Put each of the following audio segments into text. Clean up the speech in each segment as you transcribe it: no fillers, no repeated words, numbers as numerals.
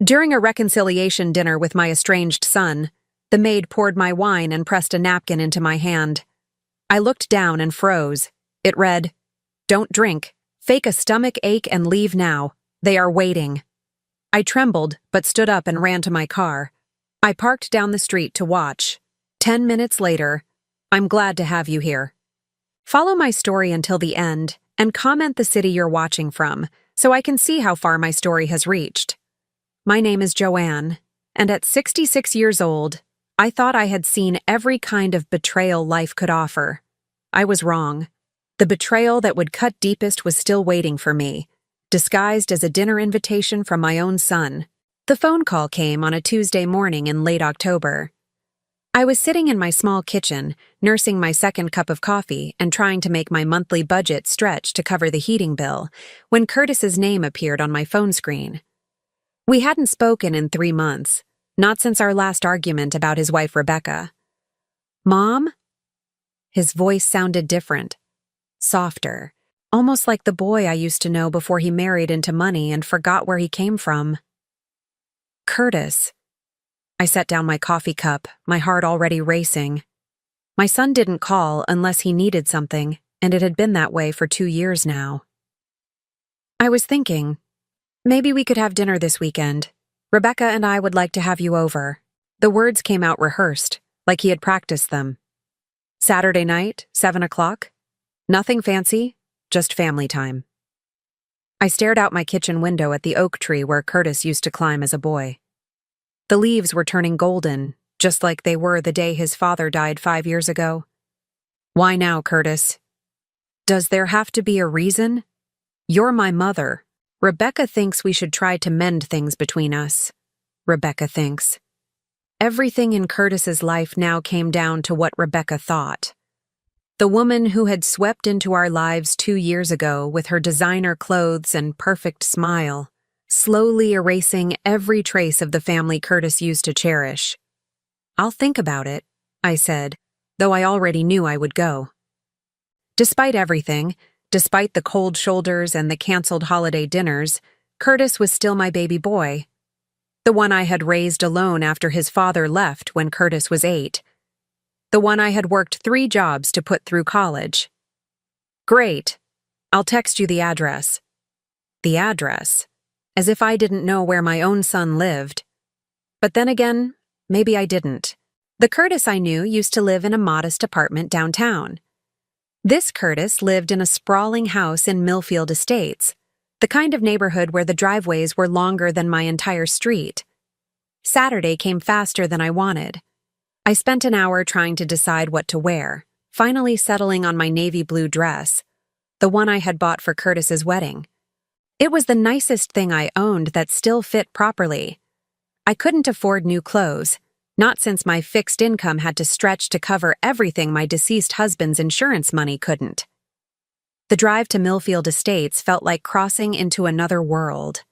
During a reconciliation dinner with my estranged son, the maid poured my wine and pressed a napkin into my hand. I looked down and froze. It read, "Don't drink. Fake a stomach ache and leave now. They are waiting." I trembled, but stood up and ran to my car. I parked down the street to watch. 10 minutes later, I'm glad to have you here. Follow my story until the end and comment the city you're watching from so I can see how far my story has reached. My name is Joanne, and at 66 years old, I thought I had seen every kind of betrayal life could offer. I was wrong. The betrayal that would cut deepest was still waiting for me, disguised as a dinner invitation from my own son. The phone call came on a Tuesday morning in late October. I was sitting in my small kitchen, nursing my second cup of coffee and trying to make my monthly budget stretch to cover the heating bill, when Curtis's name appeared on my phone screen. We hadn't spoken in 3 months, not since our last argument about his wife Rebecca. "Mom?" His voice sounded different, softer, almost like the boy I used to know before he married into money and forgot where he came from. "Curtis." I set down my coffee cup, my heart already racing. My son didn't call unless he needed something, and it had been that way for 2 years now. "I was thinking, maybe we could have dinner this weekend. Rebecca and I would like to have you over." The words came out rehearsed, like he had practiced them. "Saturday night, 7 o'clock? Nothing fancy, just family time." I stared out my kitchen window at the oak tree where Curtis used to climb as a boy. The leaves were turning golden, just like they were the day his father died 5 years ago. "Why now, Curtis? Does there have to be a reason? You're my mother. Rebecca thinks we should try to mend things between us. Rebecca thinks." Everything in Curtis's life now came down to what Rebecca thought. The woman who had swept into our lives 2 years ago with her designer clothes and perfect smile, slowly erasing every trace of the family Curtis used to cherish. "I'll think about it," I said, though I already knew I would go. Despite everything, despite the cold shoulders and the canceled holiday dinners, Curtis was still my baby boy. The one I had raised alone after his father left when Curtis was 8. The one I had worked 3 jobs to put through college. "Great. I'll text you the address." The address? As if I didn't know where my own son lived. But then again, maybe I didn't. The Curtis I knew used to live in a modest apartment downtown. This Curtis lived in a sprawling house in Millfield Estates, the kind of neighborhood where the driveways were longer than my entire street. Saturday came faster than I wanted. I spent an hour trying to decide what to wear, finally settling on my navy blue dress, the one I had bought for Curtis's wedding. It was the nicest thing I owned that still fit properly. I couldn't afford new clothes, not since my fixed income had to stretch to cover everything my deceased husband's insurance money couldn't. The drive to Millfield Estates felt like crossing into another world.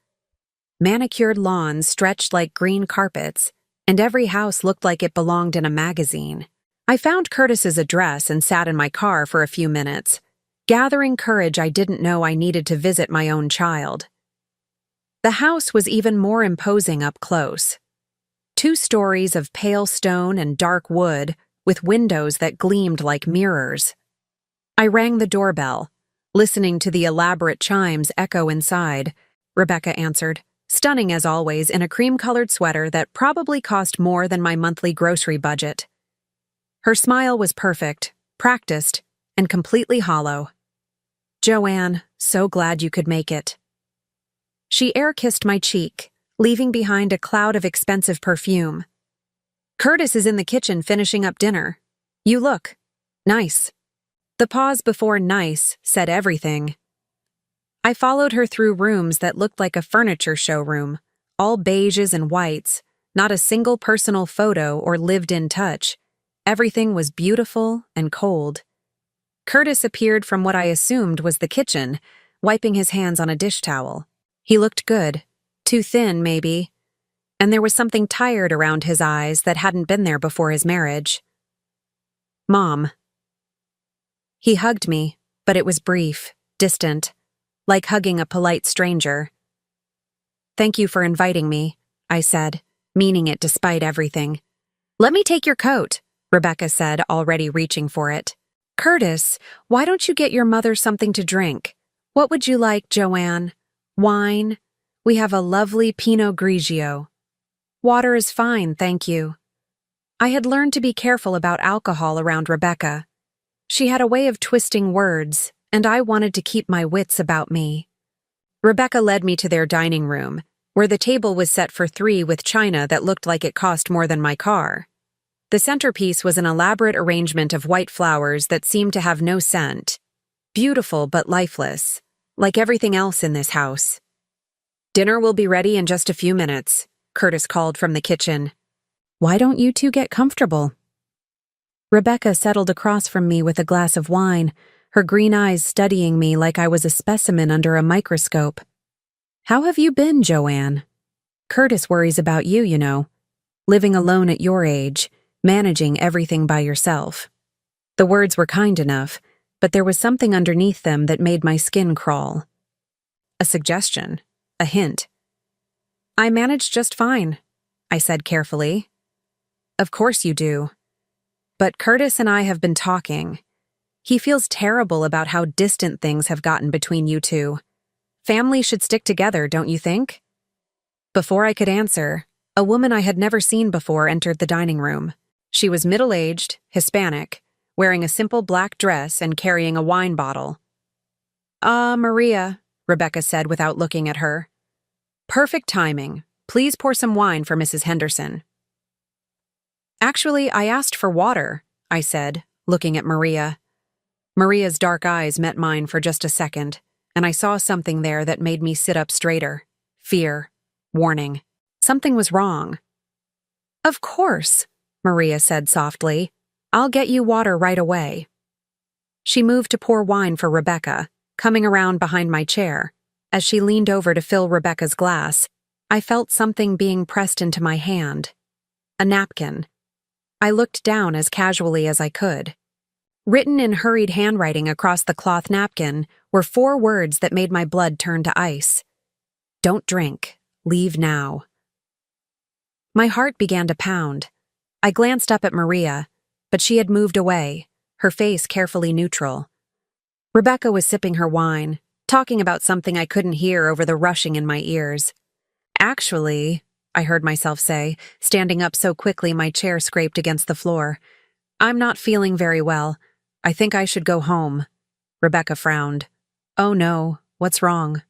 Manicured lawns stretched like green carpets, and every house looked like it belonged in a magazine. I found Curtis's address and sat in my car for a few minutes, gathering courage I didn't know I needed to visit my own child. The house was even more imposing up close. 2 stories of pale stone and dark wood, with windows that gleamed like mirrors. I rang the doorbell, listening to the elaborate chimes echo inside. Rebecca answered, stunning as always in a cream-colored sweater that probably cost more than my monthly grocery budget. Her smile was perfect, practiced, and completely hollow. "Joanne, so glad you could make it." She air-kissed my cheek, leaving behind a cloud of expensive perfume. "Curtis is in the kitchen finishing up dinner. You look nice." The pause before nice said everything. I followed her through rooms that looked like a furniture showroom, all beiges and whites, not a single personal photo or lived-in touch. Everything was beautiful and cold. Curtis appeared from what I assumed was the kitchen, wiping his hands on a dish towel. He looked good, too thin maybe, and there was something tired around his eyes that hadn't been there before his marriage. "Mom." He hugged me, but it was brief, distant, like hugging a polite stranger. "Thank you for inviting me. I said, meaning it despite everything. Let me take your coat, Rebecca said, already reaching for it. Curtis, why don't you get your mother something to drink? What would you like, Joanne? Wine? We have a lovely Pinot Grigio. Water is fine, thank you. I had learned to be careful about alcohol around Rebecca. She had a way of twisting words, and I wanted to keep my wits about me. Rebecca led me to their dining room, where the table was set for 3 with china that looked like it cost more than my car. The centerpiece was an elaborate arrangement of white flowers that seemed to have no scent. Beautiful but lifeless, like everything else in this house. Dinner will be ready in just a few minutes, Curtis called from the kitchen. Why don't you two get comfortable? Rebecca settled across from me with a glass of wine, her green eyes studying me like I was a specimen under a microscope. How have you been, Joanne? Curtis worries about you, you know. Living alone at your age, managing everything by yourself. The words were kind enough, but there was something underneath them that made my skin crawl. A suggestion, a hint. I manage just fine, I said carefully. Of course you do. But Curtis and I have been talking. He feels terrible about how distant things have gotten between you two. Family should stick together, don't you think? Before I could answer, a woman I had never seen before entered the dining room. She was middle-aged, Hispanic, wearing a simple black dress and carrying a wine bottle. Maria, Rebecca said without looking at her. Perfect timing. Please pour some wine for Mrs. Henderson. Actually, I asked for water, I said, looking at Maria. Maria's dark eyes met mine for just a second, and I saw something there that made me sit up straighter. Fear. Warning. Something was wrong. Of course, Maria said softly. I'll get you water right away. She moved to pour wine for Rebecca, coming around behind my chair. As she leaned over to fill Rebecca's glass, I felt something being pressed into my hand. A napkin. I looked down as casually as I could. Written in hurried handwriting across the cloth napkin were 4 words that made my blood turn to ice. Don't drink. Leave now. My heart began to pound. I glanced up at Maria, but she had moved away, her face carefully neutral. Rebecca was sipping her wine, talking about something I couldn't hear over the rushing in my ears. Actually, I heard myself say, standing up so quickly my chair scraped against the floor. I'm not feeling very well. I think I should go home. Rebecca frowned. Oh no, what's wrong?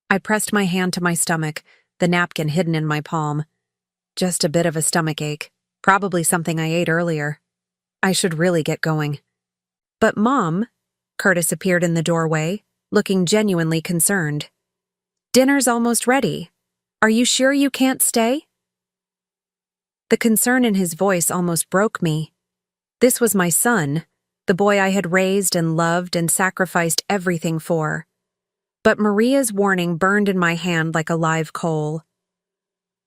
I pressed my hand to my stomach, the napkin hidden in my palm. Just a bit of a stomachache, probably something I ate earlier. I should really get going. But Mom, Curtis appeared in the doorway, looking genuinely concerned. Dinner's almost ready. Are you sure you can't stay? The concern in his voice almost broke me. This was my son, the boy I had raised and loved and sacrificed everything for. But Maria's warning burned in my hand like a live coal.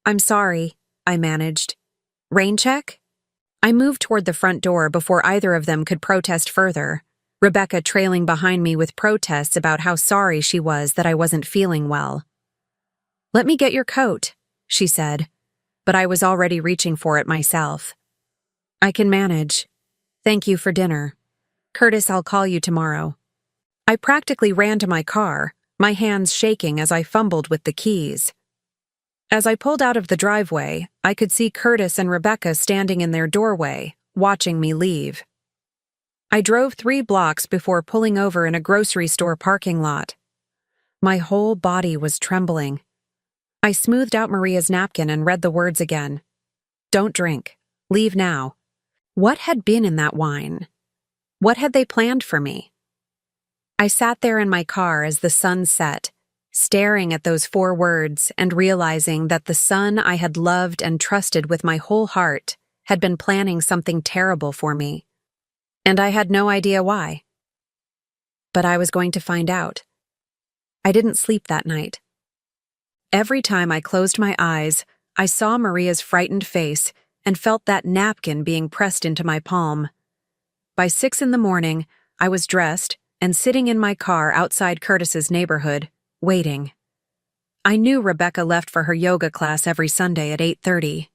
I'm sorry, I managed. Rain check? I moved toward the front door before either of them could protest further, Rebecca trailing behind me with protests about how sorry she was that I wasn't feeling well. Let me get your coat, she said, but I was already reaching for it myself. I can manage. Thank you for dinner. Curtis, I'll call you tomorrow. I practically ran to my car, my hands shaking as I fumbled with the keys. As I pulled out of the driveway, I could see Curtis and Rebecca standing in their doorway, watching me leave. I drove 3 blocks before pulling over in a grocery store parking lot. My whole body was trembling. I smoothed out Maria's napkin and read the words again. Don't drink. Leave now. What had been in that wine? What had they planned for me? I sat there in my car as the sun set, staring at those 4 words and realizing that the son I had loved and trusted with my whole heart had been planning something terrible for me. And I had no idea why. But I was going to find out. I didn't sleep that night. Every time I closed my eyes, I saw Maria's frightened face and felt that napkin being pressed into my palm. By 6 in the morning, I was dressed and sitting in my car outside Curtis's neighborhood, waiting. I knew Rebecca left for her yoga class every Sunday at 8:30.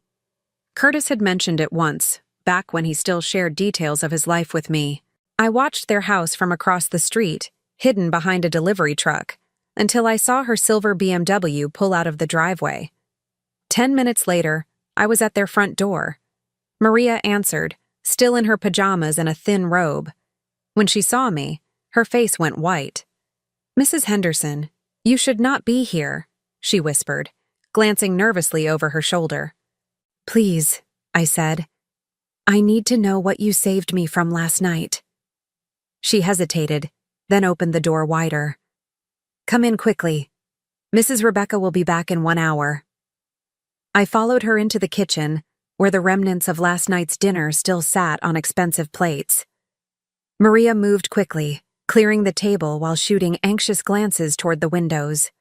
Curtis had mentioned it once, back when he still shared details of his life with me. I watched their house from across the street, hidden behind a delivery truck, until I saw her silver BMW pull out of the driveway. 10 minutes later, I was at their front door. Maria answered, still in her pajamas and a thin robe. When she saw me, her face went white. "Mrs. Henderson, you should not be here," she whispered, glancing nervously over her shoulder. "Please," I said. "I need to know what you saved me from last night." She hesitated, then opened the door wider. "Come in quickly. Mrs. Rebecca will be back in 1 hour." I followed her into the kitchen, where the remnants of last night's dinner still sat on expensive plates. Maria moved quickly, clearing the table while shooting anxious glances toward the windows.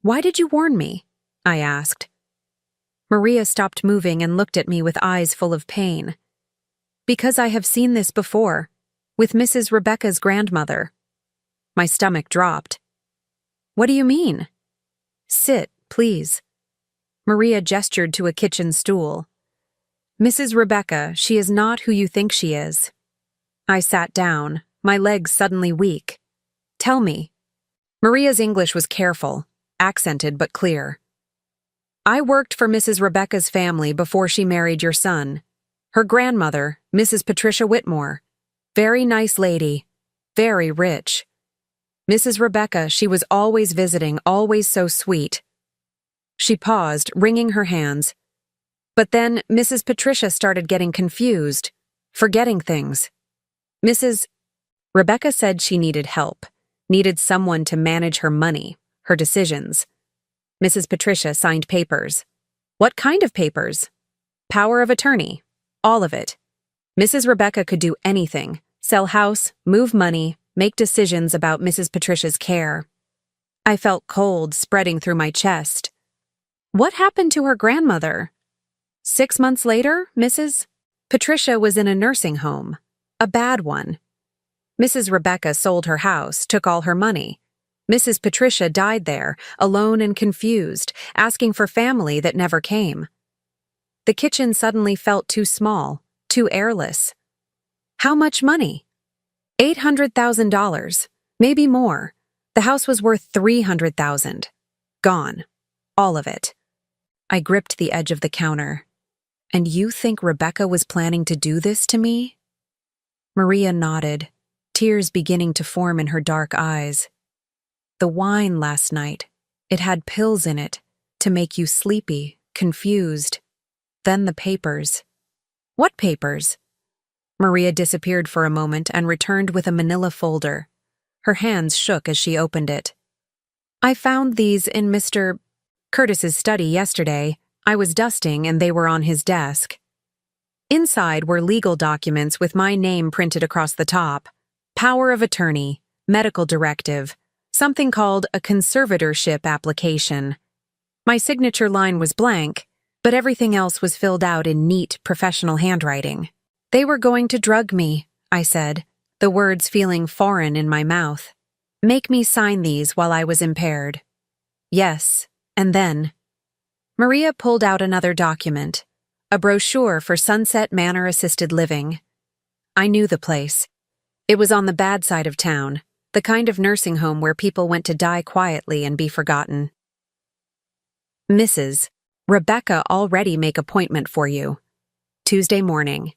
"Why did you warn me?" I asked. Maria stopped moving and looked at me with eyes full of pain. "Because I have seen this before, with Mrs. Rebecca's grandmother." My stomach dropped. "What do you mean?" "Sit, please." Maria gestured to a kitchen stool. "Mrs. Rebecca, she is not who you think she is." I sat down, my legs suddenly weak. "Tell me." Maria's English was careful, accented but clear. "I worked for Mrs. Rebecca's family before she married your son. Her grandmother, Mrs. Patricia Whitmore. Very nice lady. Very rich. Mrs. Rebecca, she was always visiting, always so sweet." She paused, wringing her hands. "But then Mrs. Patricia started getting confused, forgetting things. Mrs. Rebecca said she needed help, needed someone to manage her money, her decisions. Mrs. Patricia signed papers. What kind of papers? Power of attorney. All of it. Mrs. Rebecca could do anything, sell house, move money, make decisions about Mrs. Patricia's care." I felt cold spreading through my chest. "What happened to her grandmother?" 6 months later, Mrs. Patricia was in a nursing home. A bad one. Mrs. Rebecca sold her house, took all her money. Mrs. Patricia died there, alone and confused, asking for family that never came. The kitchen suddenly felt too small, too airless. "How much money?" $800,000, maybe more. The house was worth $300,000. Gone. All of it. I gripped the edge of the counter. "And you think Rebecca was planning to do this to me?" Maria nodded, tears beginning to form in her dark eyes. "The wine last night, it had pills in it, to make you sleepy, confused. Then the papers." "What papers?" Maria disappeared for a moment and returned with a manila folder. Her hands shook as she opened it. "I found these in Mr. Curtis's study yesterday. I was dusting and they were on his desk." Inside were legal documents with my name printed across the top. Power of attorney, medical directive, something called a conservatorship application. My signature line was blank, but everything else was filled out in neat, professional handwriting. "They were going to drug me," I said, the words feeling foreign in my mouth. "Make me sign these while I was impaired." "Yes, and then." Maria pulled out another document, a brochure for Sunset Manor Assisted Living. I knew the place. It was on the bad side of town, the kind of nursing home where people went to die quietly and be forgotten. "Mrs. Rebecca already make appointment for you. Tuesday morning.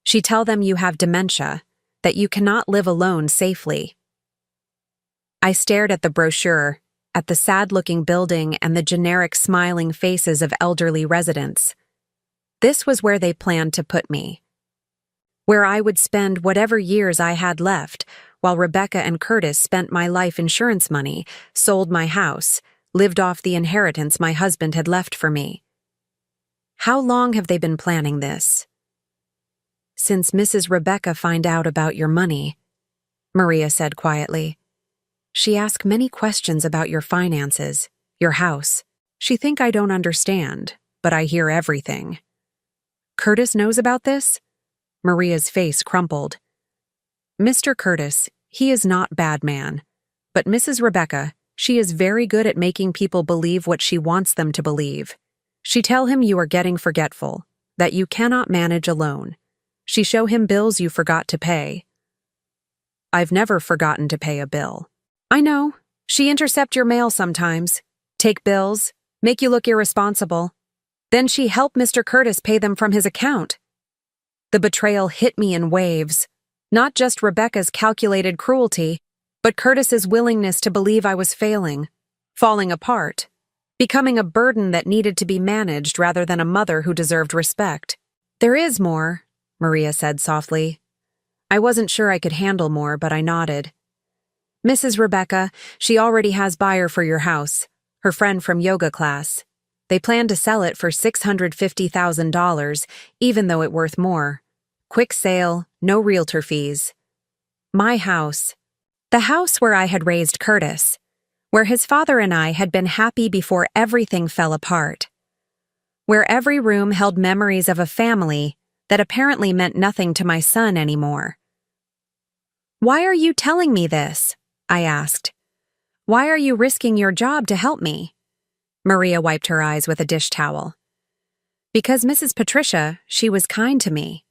She tell them you have dementia, that you cannot live alone safely." I stared at the brochure, at the sad-looking building and the generic smiling faces of elderly residents. This was where they planned to put me. Where I would spend whatever years I had left, while Rebecca and Curtis spent my life insurance money, sold my house, lived off the inheritance my husband had left for me. How long have they been planning this? "Since Mrs. Rebecca find out about your money," Maria said quietly. "She asked many questions about your finances, your house. She think I don't understand, but I hear everything." "Curtis knows about this?" Maria's face crumpled. "Mr. Curtis, he is not bad man. But Mrs. Rebecca, She is very good at making people believe what she wants them to believe. She tell him you are getting forgetful, that you cannot manage alone. She show him bills you forgot to pay. I've never forgotten to pay a bill. I know. She intercept your mail sometimes, take bills, make you look irresponsible. Then she help Mr. Curtis pay them from his account. The betrayal hit me in waves. Not just Rebecca's calculated cruelty, but Curtis's willingness to believe I was failing, falling apart, becoming a burden that needed to be managed rather than a mother who deserved respect. There is more, Maria said softly. I wasn't sure I could handle more, but I nodded. Mrs. Rebecca, she already has buyer for your house, her friend from yoga class. They plan to sell it for $650,000, even though it's worth more. Quick sale, no realtor fees. My house. The house where I had raised Curtis, where his father and I had been happy before everything fell apart. Where every room held memories of a family that apparently meant nothing to my son anymore. Why are you telling me this? I asked. Why are you risking your job to help me? Maria wiped her eyes with a dish towel. Because Mrs. Patricia, she was kind to me.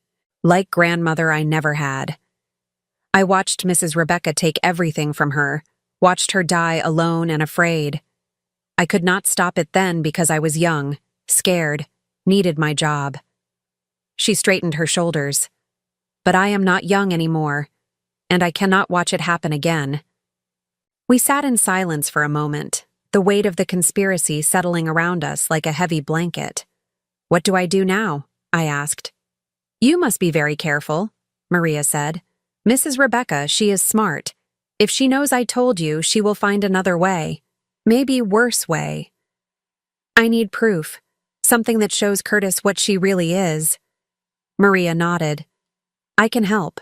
Like grandmother I never had. I watched Mrs. Rebecca take everything from her, watched her die alone and afraid. I could not stop it then because I was young, scared, needed my job. She straightened her shoulders. But I am not young anymore, and I cannot watch it happen again. We sat in silence for a moment, the weight of the conspiracy settling around us like a heavy blanket. What do I do now? I asked. You must be very careful, Maria said. Mrs. Rebecca, she is smart. If she knows I told you, she will find another way. Maybe worse way. I need proof. Something that shows Curtis what she really is. Maria nodded. I can help.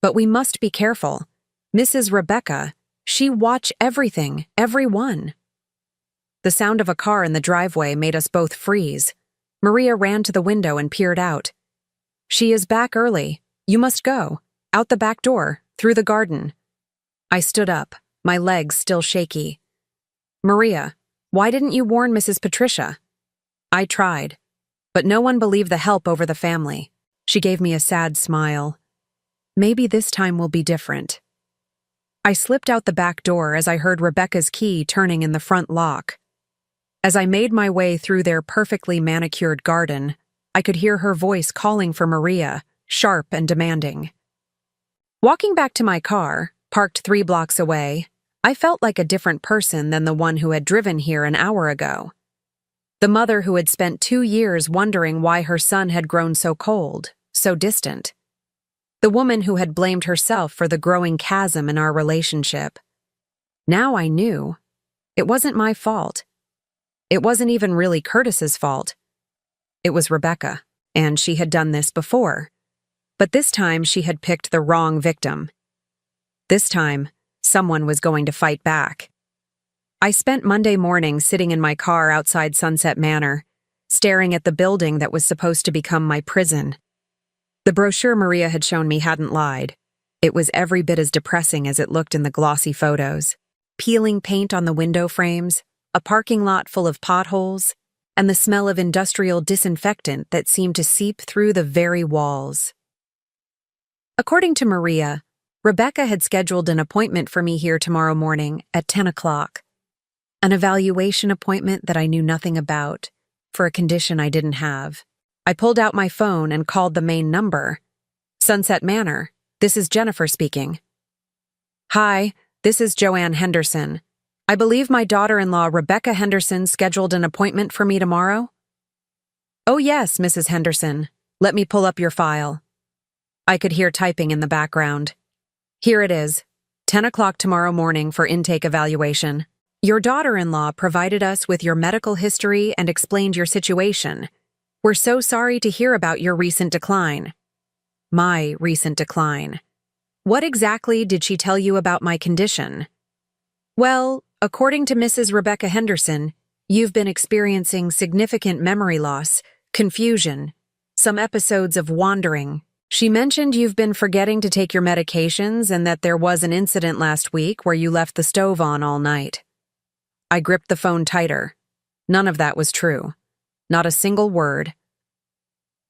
But we must be careful. Mrs. Rebecca, she watch everything, everyone. The sound of a car in the driveway made us both freeze. Maria ran to the window and peered out. She is back early. You must go. Out the back door, through the garden. I stood up, my legs still shaky. Maria, why didn't you warn Mrs. Patricia? I tried, but no one believed the help over the family. She gave me a sad smile. Maybe this time will be different. I slipped out the back door as I heard Rebecca's key turning in the front lock. As I made my way through their perfectly manicured garden, I could hear her voice calling for Maria, sharp and demanding. Walking back to my car, parked 3 blocks away, I felt like a different person than the one who had driven here an hour ago. The mother who had spent 2 years wondering why her son had grown so cold, so distant. The woman who had blamed herself for the growing chasm in our relationship. Now I knew. It wasn't my fault. It wasn't even really Curtis's fault. It was Rebecca, and she had done this before. But this time she had picked the wrong victim. This time, someone was going to fight back. I spent Monday morning sitting in my car outside Sunset Manor, staring at the building that was supposed to become my prison. The brochure Maria had shown me hadn't lied. It was every bit as depressing as it looked in the glossy photos. Peeling paint on the window frames, a parking lot full of potholes, and the smell of industrial disinfectant that seemed to seep through the very walls. According to Maria, Rebecca had scheduled an appointment for me here tomorrow morning at 10 o'clock. An evaluation appointment that I knew nothing about, for a condition I didn't have. I pulled out my phone and called the main number. Sunset Manor, this is Jennifer speaking. Hi, this is Joanne Henderson. I believe my daughter-in-law Rebecca Henderson scheduled an appointment for me tomorrow? Oh yes, Mrs. Henderson. Let me pull up your file. I could hear typing in the background. Here it is, 10 o'clock tomorrow morning for intake evaluation. Your daughter-in-law provided us with your medical history and explained your situation. We're so sorry to hear about your recent decline. My recent decline. What exactly did she tell you about my condition? Well, according to Mrs. Rebecca Henderson, you've been experiencing significant memory loss, confusion, some episodes of wandering. She mentioned you've been forgetting to take your medications and that there was an incident last week where you left the stove on all night. I gripped the phone tighter. None of that was true. Not a single word.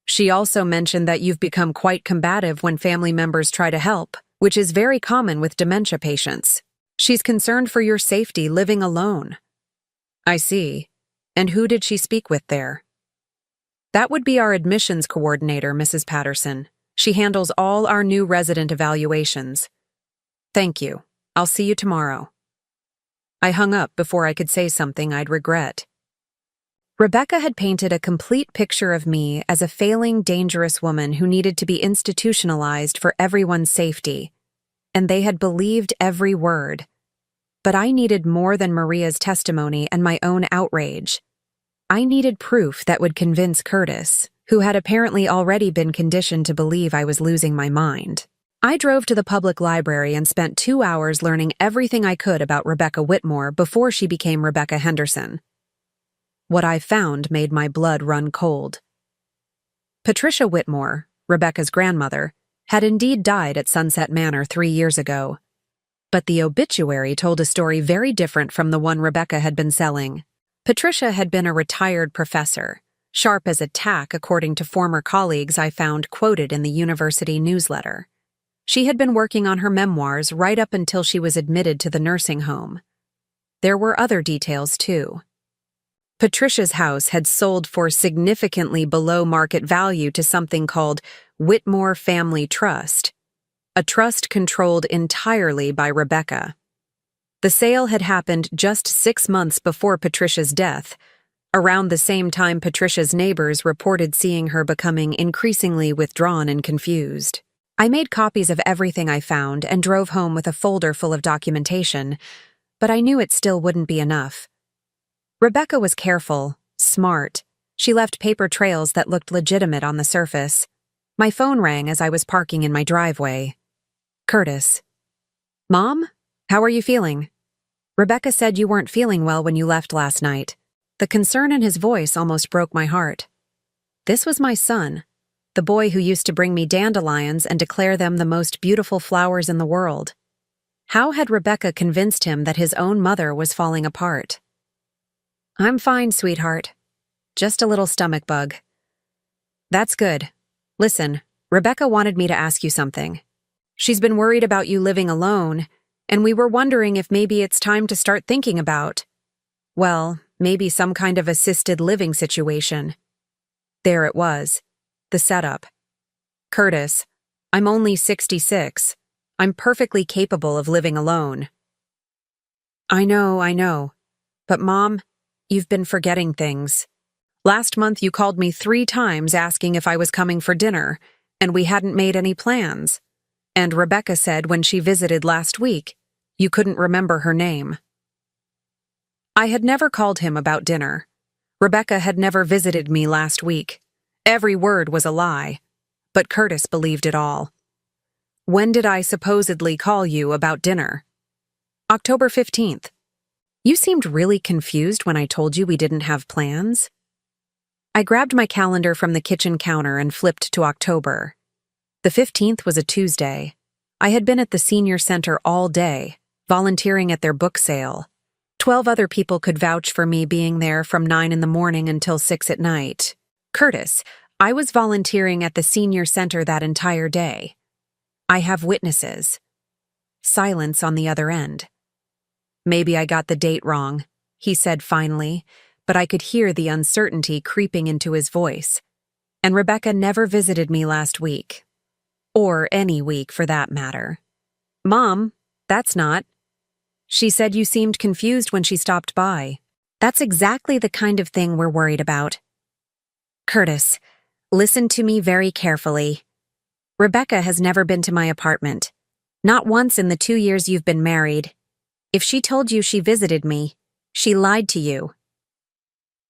She also mentioned that you've become quite combative when family members try to help, which is very common with dementia patients. She's concerned for your safety living alone. I see. And who did she speak with there? That would be our admissions coordinator, Mrs. Patterson. She handles all our new resident evaluations. Thank you. I'll see you tomorrow. I hung up before I could say something I'd regret. Rebecca had painted a complete picture of me as a failing, dangerous woman who needed to be institutionalized for everyone's safety, and they had believed every word. But I needed more than Maria's testimony and my own outrage. I needed proof that would convince Curtis, who had apparently already been conditioned to believe I was losing my mind. I drove to the public library and spent 2 hours learning everything I could about Rebecca Whitmore before she became Rebecca Henderson. What I found made my blood run cold. Patricia Whitmore, Rebecca's grandmother, had indeed died at Sunset Manor 3 years ago. But the obituary told a story very different from the one Rebecca had been selling. Patricia had been a retired professor, sharp as a tack according to former colleagues I found quoted in the university newsletter. She had been working on her memoirs right up until she was admitted to the nursing home. There were other details, too. Patricia's house had sold for significantly below market value to something called Whitmore Family Trust, a trust controlled entirely by Rebecca. The sale had happened just 6 months before Patricia's death, around the same time Patricia's neighbors reported seeing her becoming increasingly withdrawn and confused. I made copies of everything I found and drove home with a folder full of documentation, but I knew it still wouldn't be enough. Rebecca was careful, smart. She left paper trails that looked legitimate on the surface. My phone rang as I was parking in my driveway. Curtis. Mom? How are you feeling? Rebecca said you weren't feeling well when you left last night. The concern in his voice almost broke my heart. This was my son, the boy who used to bring me dandelions and declare them the most beautiful flowers in the world. How had Rebecca convinced him that his own mother was falling apart? I'm fine, sweetheart. Just a little stomach bug. That's good. Listen, Rebecca wanted me to ask you something. She's been worried about you living alone, and we were wondering if maybe it's time to start thinking about, well, maybe some kind of assisted living situation. There it was, the setup. Curtis, I'm only 66. I'm perfectly capable of living alone. I know. But Mom, you've been forgetting things. Last month you called me 3 times asking if I was coming for dinner, and we hadn't made any plans. And Rebecca said when she visited last week, you couldn't remember her name. I had never called him about dinner. Rebecca had never visited me last week. Every word was a lie, but Curtis believed it all. When did I supposedly call you about dinner? October 15th. You seemed really confused when I told you we didn't have plans. I grabbed my calendar from the kitchen counter and flipped to October. The 15th was a Tuesday. I had been at the senior center all day, volunteering at their book sale. 12 other people could vouch for me being there from 9 in the morning until 6 at night. Curtis, I was volunteering at the senior center that entire day. I have witnesses. Silence on the other end. Maybe I got the date wrong, he said finally, but I could hear the uncertainty creeping into his voice. And Rebecca never visited me last week. Or any week, for that matter. Mom, that's not. She said you seemed confused when she stopped by. That's exactly the kind of thing we're worried about. Curtis, listen to me very carefully. Rebecca has never been to my apartment. Not once in the 2 years you've been married. If she told you she visited me, she lied to you.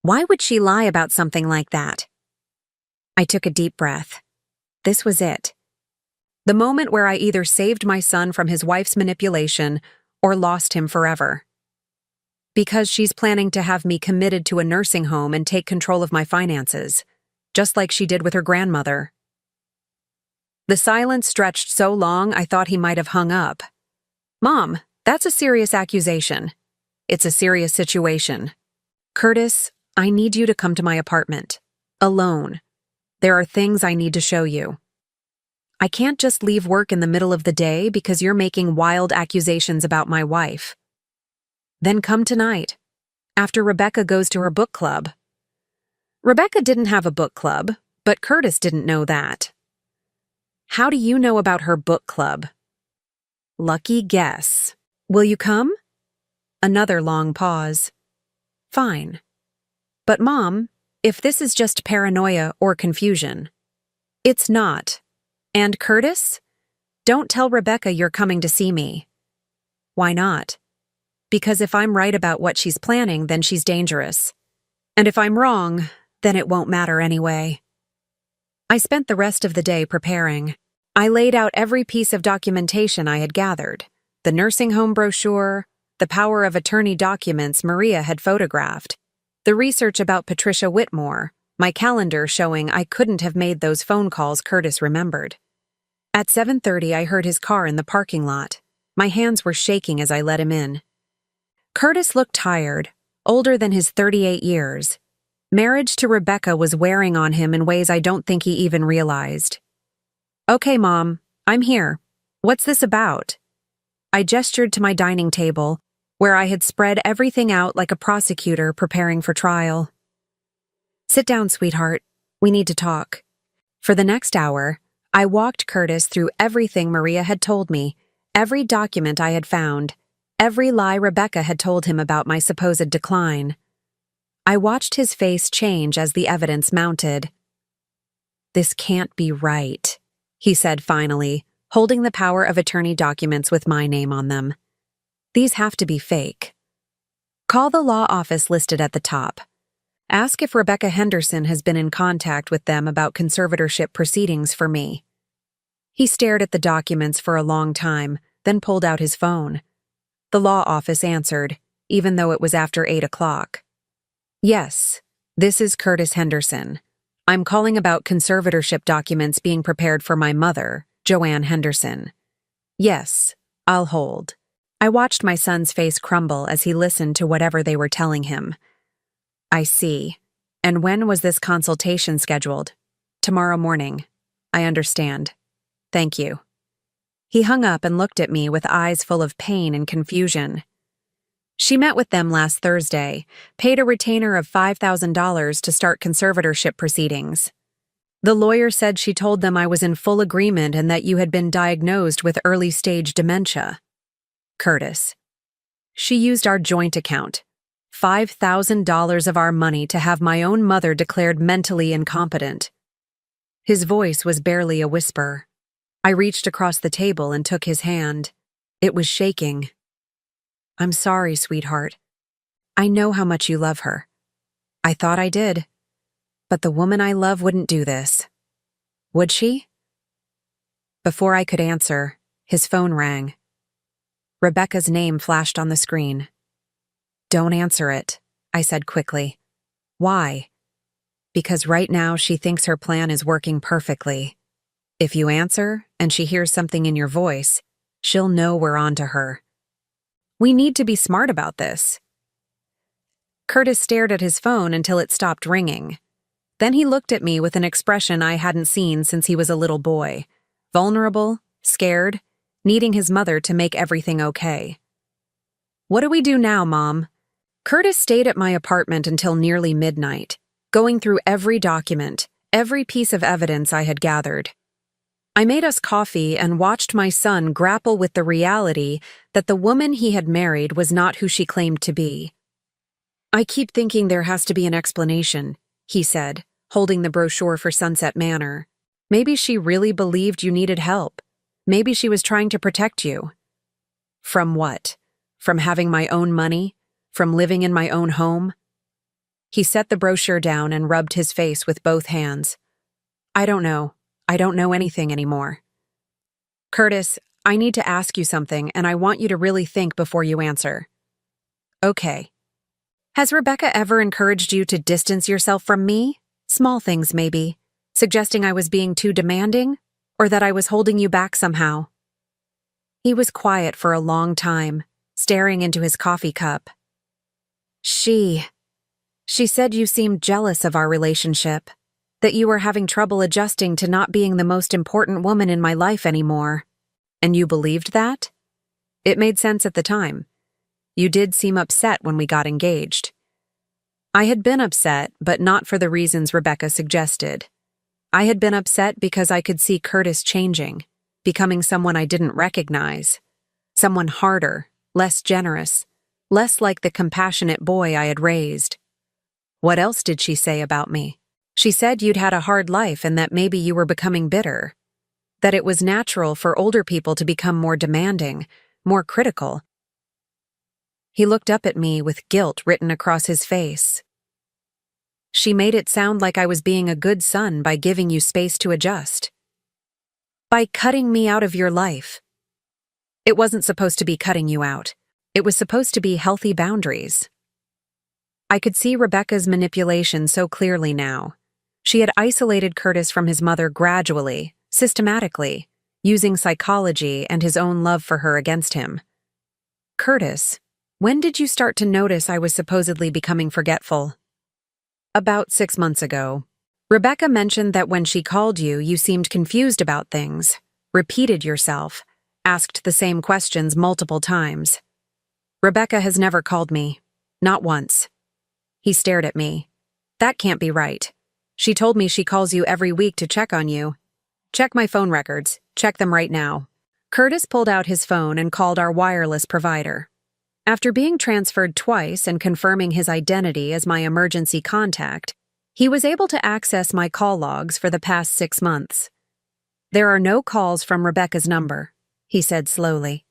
Why would she lie about something like that? I took a deep breath. This was it. The moment where I either saved my son from his wife's manipulation or lost him forever. Because she's planning to have me committed to a nursing home and take control of my finances, just like she did with her grandmother. The silence stretched so long I thought he might have hung up. Mom, that's a serious accusation. It's a serious situation. Curtis, I need you to come to my apartment. Alone. There are things I need to show you. I can't just leave work in the middle of the day because you're making wild accusations about my wife. Then come tonight, after Rebecca goes to her book club. Rebecca didn't have a book club, but Curtis didn't know that. How do you know about her book club? Lucky guess. Will you come? Another long pause. Fine. But Mom, if this is just paranoia or confusion. It's not. And Curtis? Don't tell Rebecca you're coming to see me. Why not? Because if I'm right about what she's planning, then she's dangerous. And if I'm wrong, then it won't matter anyway. I spent the rest of the day preparing. I laid out every piece of documentation I had gathered. The nursing home brochure, the power of attorney documents Maria had photographed, the research about Patricia Whitmore, my calendar showing I couldn't have made those phone calls Curtis remembered. At 7:30, I heard his car in the parking lot. My hands were shaking as I let him in. Curtis looked tired, older than his 38 years. Marriage to Rebecca was wearing on him in ways I don't think he even realized. Okay, Mom, I'm here. What's this about? I gestured to my dining table, where I had spread everything out like a prosecutor preparing for trial. Sit down, sweetheart. We need to talk. For the next hour, I walked Curtis through everything Maria had told me, every document I had found, every lie Rebecca had told him about my supposed decline. I watched his face change as the evidence mounted. This can't be right, he said finally, holding the power of attorney documents with my name on them. These have to be fake. Call the law office listed at the top. Ask if Rebecca Henderson has been in contact with them about conservatorship proceedings for me. He stared at the documents for a long time, then pulled out his phone. The law office answered, even though it was after 8 o'clock. Yes, this is Curtis Henderson. I'm calling about conservatorship documents being prepared for my mother, Joanne Henderson. Yes, I'll hold. I watched my son's face crumble as he listened to whatever they were telling him. I see. And when was this consultation scheduled? Tomorrow morning. I understand. Thank you. He hung up and looked at me with eyes full of pain and confusion. She met with them last Thursday, paid a retainer of $5,000 to start conservatorship proceedings. The lawyer said she told them I was in full agreement and that you had been diagnosed with early-stage dementia. Curtis. She used our joint account, $5,000 of our money, to have my own mother declared mentally incompetent. His voice was barely a whisper. I reached across the table and took his hand. It was shaking. I'm sorry, sweetheart. I know how much you love her. I thought I did. But the woman I love wouldn't do this. Would she? Before I could answer, his phone rang. Rebecca's name flashed on the screen. Don't answer it, I said quickly. Why? Because right now she thinks her plan is working perfectly. If you answer and she hears something in your voice, she'll know we're on to her. We need to be smart about this. Curtis stared at his phone until it stopped ringing. Then he looked at me with an expression I hadn't seen since he was a little boy. Vulnerable, scared, needing his mother to make everything okay. What do we do now, Mom? Curtis stayed at my apartment until nearly midnight, going through every document, every piece of evidence I had gathered. I made us coffee and watched my son grapple with the reality that the woman he had married was not who she claimed to be. I keep thinking there has to be an explanation, he said, holding the brochure for Sunset Manor. Maybe she really believed you needed help. Maybe she was trying to protect you. From what? From having my own money? From living in my own home? He set the brochure down and rubbed his face with both hands. I don't know. I don't know anything anymore. Curtis, I need to ask you something, and I want you to really think before you answer. Okay. Has Rebecca ever encouraged you to distance yourself from me? Small things, maybe. Suggesting I was being too demanding? Or that I was holding you back somehow? He was quiet for a long time, staring into his coffee cup. She said you seemed jealous of our relationship, that you were having trouble adjusting to not being the most important woman in my life anymore. And you believed that? It made sense at the time. You did seem upset when we got engaged. I had been upset, but not for the reasons Rebecca suggested. I had been upset because I could see Curtis changing, becoming someone I didn't recognize. Someone harder, less generous, less like the compassionate boy I had raised. What else did she say about me? She said you'd had a hard life and that maybe you were becoming bitter. That it was natural for older people to become more demanding, more critical. He looked up at me with guilt written across his face. She made it sound like I was being a good son by giving you space to adjust. By cutting me out of your life. It wasn't supposed to be cutting you out. It was supposed to be healthy boundaries. I could see Rebecca's manipulation so clearly now. She had isolated Curtis from his mother gradually, systematically, using psychology and his own love for her against him. Curtis, when did you start to notice I was supposedly becoming forgetful? About 6 months ago. Rebecca mentioned that when she called you, you seemed confused about things, repeated yourself, asked the same questions multiple times. Rebecca has never called me. Not once. He stared at me. That can't be right. She told me she calls you every week to check on you. Check my phone records. Check them right now. Curtis pulled out his phone and called our wireless provider. After being transferred twice and confirming his identity as my emergency contact, he was able to access my call logs for the past 6 months. There are no calls from Rebecca's number, he said slowly.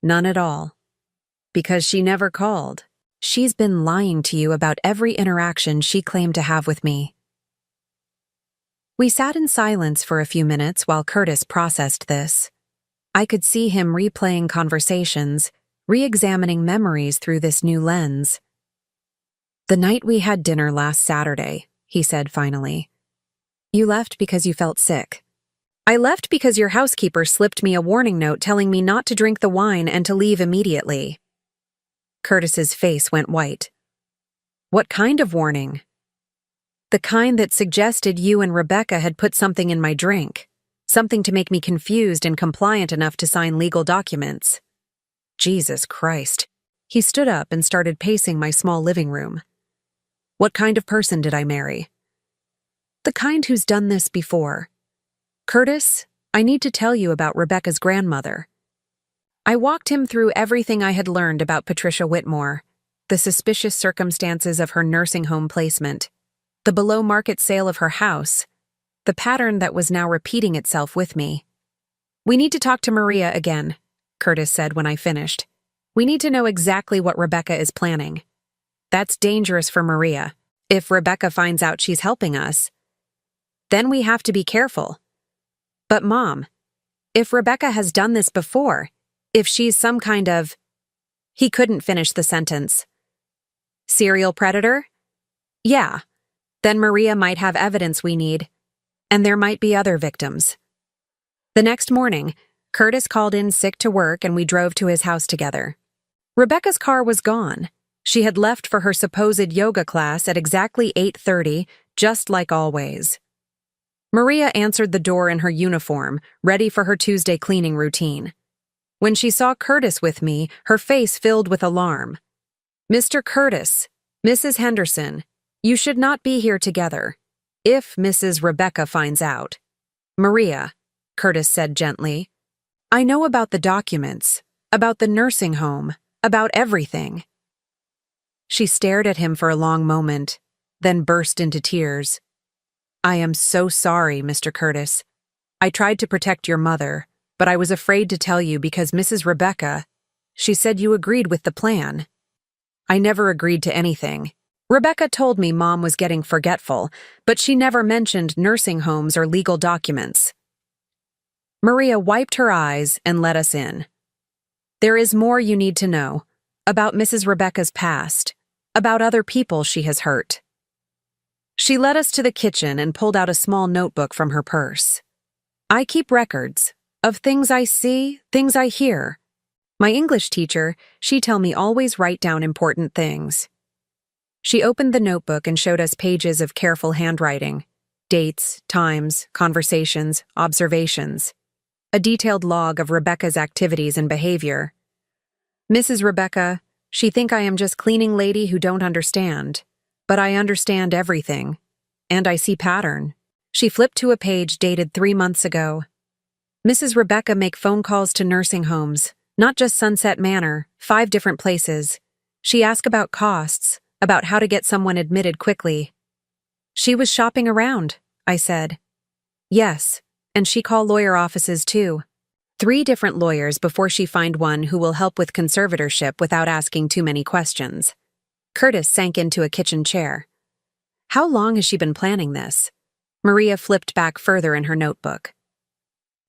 None at all. Because she never called. She's been lying to you about every interaction she claimed to have with me. We sat in silence for a few minutes while Curtis processed this. I could see him replaying conversations, re-examining memories through this new lens. The night we had dinner last Saturday, he said finally. You left because you felt sick. I left because your housekeeper slipped me a warning note telling me not to drink the wine and to leave immediately. Curtis's face went white. What kind of warning? The kind that suggested you and Rebecca had put something in my drink, something to make me confused and compliant enough to sign legal documents. Jesus Christ. He stood up and started pacing my small living room. What kind of person did I marry? The kind who's done this before. Curtis, I need to tell you about Rebecca's grandmother. I walked him through everything I had learned about Patricia Whitmore, the suspicious circumstances of her nursing home placement, the below-market sale of her house, the pattern that was now repeating itself with me. We need to talk to Maria again, Curtis said when I finished. We need to know exactly what Rebecca is planning. That's dangerous for Maria. If Rebecca finds out she's helping us, then we have to be careful. But Mom, if Rebecca has done this before, if she's some kind of... He couldn't finish the sentence. Serial predator? Yeah. Then Maria might have evidence we need. And there might be other victims. The next morning, Curtis called in sick to work and we drove to his house together. Rebecca's car was gone. She had left for her supposed yoga class at exactly 8:30, just like always. Maria answered the door in her uniform, ready for her Tuesday cleaning routine. When she saw Curtis with me, her face filled with alarm. Mr. Curtis, Mrs. Henderson, you should not be here together. If Mrs. Rebecca finds out. Maria, Curtis said gently, I know about the documents, about the nursing home, about everything. She stared at him for a long moment, then burst into tears. I am so sorry, Mr. Curtis. I tried to protect your mother, but I was afraid to tell you because Mrs. Rebecca, she said you agreed with the plan. I never agreed to anything. Rebecca told me Mom was getting forgetful, but she never mentioned nursing homes or legal documents. Maria wiped her eyes and let us in. There is more you need to know about Mrs. Rebecca's past, about other people she has hurt. She led us to the kitchen and pulled out a small notebook from her purse. I keep records of things I see, things I hear. My English teacher, she tell me always write down important things. She opened the notebook and showed us pages of careful handwriting. Dates, times, conversations, observations. A detailed log of Rebecca's activities and behavior. Mrs. Rebecca, she think I am just cleaning lady who don't understand. But I understand everything. And I see pattern. She flipped to a page dated 3 months ago. Mrs. Rebecca make phone calls to nursing homes, not just Sunset Manor, 5 different places. She asked about costs, about how to get someone admitted quickly. She was shopping around, I said. Yes, and she call lawyer offices too. 3 different lawyers before she find one who will help with conservatorship without asking too many questions. Curtis sank into a kitchen chair. How long has she been planning this? Maria flipped back further in her notebook.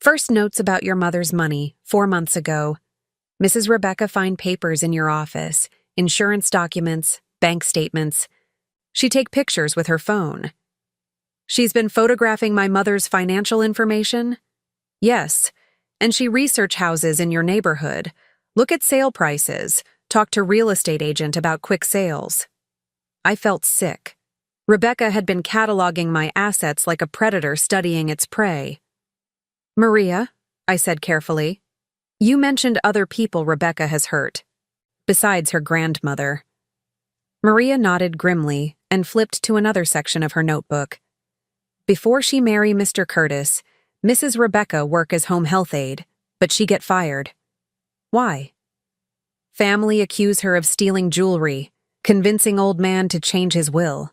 First notes about your mother's money, 4 months ago. Mrs. Rebecca find papers in your office, insurance documents, bank statements. She take pictures with her phone. She's been photographing my mother's financial information? Yes, and she research houses in your neighborhood, look at sale prices, talk to real estate agent about quick sales. I felt sick. Rebecca had been cataloging my assets like a predator studying its prey. Maria, I said carefully, you mentioned other people Rebecca has hurt, besides her grandmother. Maria nodded grimly and flipped to another section of her notebook. Before she marry Mr. Curtis, Mrs. Rebecca work as home health aide, but she get fired. Why? Family accuse her of stealing jewelry, convincing old man to change his will.